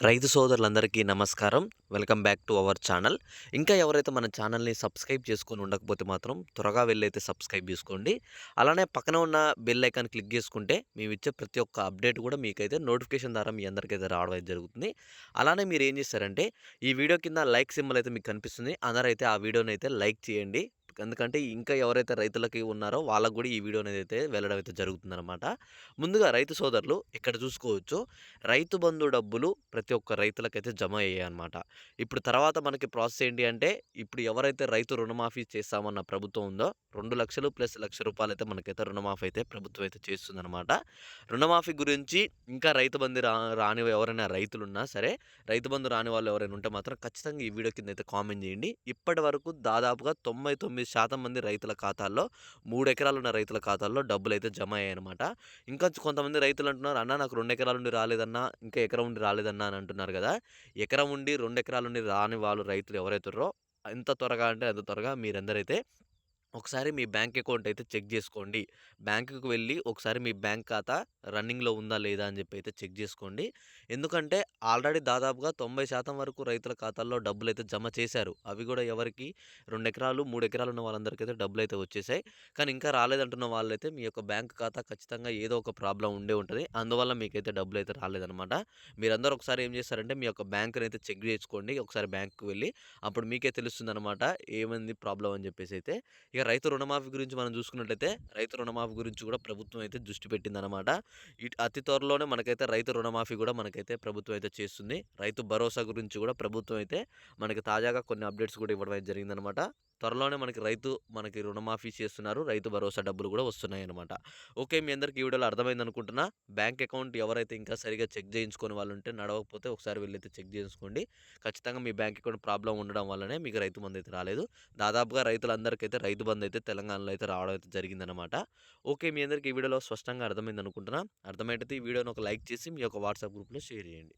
రైతు సోదరులందరికీ నమస్కారం. Welcome back to our channel. ఇంకా ఎవరైతే మన ఛానల్‌ని సబ్స్క్రైబ్ చేసుకొని ఉండకపోతే మాత్రం త్వరగా వెళ్లైతే సబ్స్క్రైబ్ జేసుకోండి. అలానే పక్కన ఉన్న బెల్ ఐకాన్ క్లిక్ జేసుకుంటే మేమిచ్చే ప్రతి ఒక్క అప్డేట్ గూడా మీకైతే నోటిఫికేషన్ ద్వారా మీ అందరికైతే రావడం అయితే జరుగుతుంది. అలానే మీరేం జేస్తారంటే ఈ వీడియో కింద లైక్ సింబల్ అయితే మీకు కనిపిస్తుంది. అందరైతే ఆ వీడియోనైతే లైక్ చేయండి. ఎందుకంటే ఇంకా ఎవరైతే రైతులకి ఉన్నారో వాళ్ళకి గూడా ఈ వీడియో అనేదైతే వెళ్ళడం అయితే జరుగుతుందనమాట. ముందుగా రైతు సోదరులు ఇక్కడ చూసుకోవచ్చు. రైతు బంధు డబ్బులు ప్రతి ఒక్క రైతులకైతే జమ అయ్యాయన్నమాట. ఇప్పుడు తర్వాత మనకి ప్రాసెస్ ఏంటి అంటే, ఇప్పుడు ఎవరైతే రైతు రుణమాఫీ చేస్తామన్న ప్రభుత్వం ఉందో, 2,00,000 ప్లస్ రూ. 1,00,000 మనకైతే రుణమాఫీ అయితే ప్రభుత్వం అయితే చేస్తుందన్నమాట. రుణమాఫీ గురించి ఇంకా రైతు బంధు రాని ఎవరైనా రైతులున్నా సరే, రైతు బంధు రాని వాళ్ళు ఎవరైనా ఉంటే మాత్రం ఖచ్చితంగా ఈ వీడియో కింద అయితే కామెంట్ చేయండి. ఇప్పటివరకు దాదాపుగా 99% మంది రైతుల ఖాతాల్లో 3 ఎకరాలు ఉన్న రైతుల ఖాతాల్లో డబ్బులైతే జమ అయ్యాయన్నమాట. ఇంకా కొంతమంది రైతులు అంటున్నారు, "అన్న నాకు 2 ఎకరాలుండి రాలేదన్నా, ఇంకా ఎకరం ఉండి రాలేదన్నా" అని అంటున్నారు గదా! ఎకరం ఉండి, 2 ఎకరాలుండి రాని వాళ్ళు రైతులు ఎవరైతే ఉన్నారో ఎంత త్వరగా అంటే అంత త్వరగా మీరందరైతే ఒకసారి మీ బ్యాంక్ అకౌంట్ అయితే చెక్ జేసుకోండి. బ్యాంకుకి వెళ్లి ఒకసారి మీ బ్యాంక్ ఖాతా రన్నింగ్‌లో ఉందా? లేదా? అని జెప్పి అయితే చెక్ జేసుకోండి. ఎందుకంటే ఆల్రెడీ దాదాపుగా 90% వరకు రైతుల ఖాతాల్లో డబ్బులైతే జమ చేశారు. అవి గూడా ఎవరికి 2 ఎకరాలు, 3 ఎకరాలు ఉన్న వాళ్ళందరికైతే డబ్బులైతే వచ్చేసాయి. కానీ ఇంకా రాలేదంటున్న వాళ్ళైతే మీ యొక్క బ్యాంక్ ఖాతా ఖచ్చితంగా ఏదో ఒక ప్రాబ్లమ్ ఉండే ఉంటది. అందువల్ల మీకైతే డబ్బులైతే రాలేదనమాట. మీరందరూ ఒకసారి ఏం జేస్తారంటే మీ యొక్క బ్యాంక్‌నైతే చెక్ జేసుకోండి. ఒకసారి బ్యాంక్‌కి వెళ్లి అప్పుడు మీకే తెలుస్తుందనమాట. ఏమైంది ప్రాబ్లమ్ అని జెప్పేసైతే. ఇక రైతు రుణమాఫీ గురించి మనం చూసుకున్నట్లయితే, రైతు రుణమాఫీ గురించి కూడా ప్రభుత్వం అయితే దృష్టి పెట్టిందనమాట. అతి త్వరలోనే మనకైతే రైతు రుణమాఫీ కూడా మనకైతే ప్రభుత్వం అయితే చేస్తుంది. రైతు భరోసా గురించి కూడా ప్రభుత్వం అయితే మనకి తాజాగా కొన్ని అప్డేట్స్ కూడా ఇవ్వడం అయితే జరిగిందనమాట. త్వరలోనే మనకి రుణమాఫీ చేస్తున్నారు. రైతు భరోసా డబ్బులు కూడా వస్తున్నాయన్నమాట. ఓకే. మీ అందరికి ఈ వీడియోలో అర్థమైందనుకుంటున్నా. బ్యాంక్ అకౌంట్ ఎవరైతే ఇంకా సరిగ్గా చెక్ చేయించుకోని వాళ్ళుంటే నడవకపోతే ఒకసారి వెళ్లైతే చెక్ చేయించుకోండి. ఖచ్చితంగా మీ బ్యాంక్ అకౌంట్ ప్రాబ్లమ్ ఉండడం వల్లనే మీకు రైతు బంధు అయితే రాలేదు. దాదాపుగా రైతులందరికైతే రైతు బంధు అయితే తెలంగాణలో అయితే రావడం అయితే జరిగిందనమాట. ఓకే. మీ అందరికి ఈ వీడియోలో స్పష్టంగా అర్థమైందనుకుంటున్నా. అర్థమైతే ఈ వీడియోని ఒక లైక్ చేసి మీ యొక్క వాట్సాప్ గ్రూప్‌లో షేర్ చేయండి.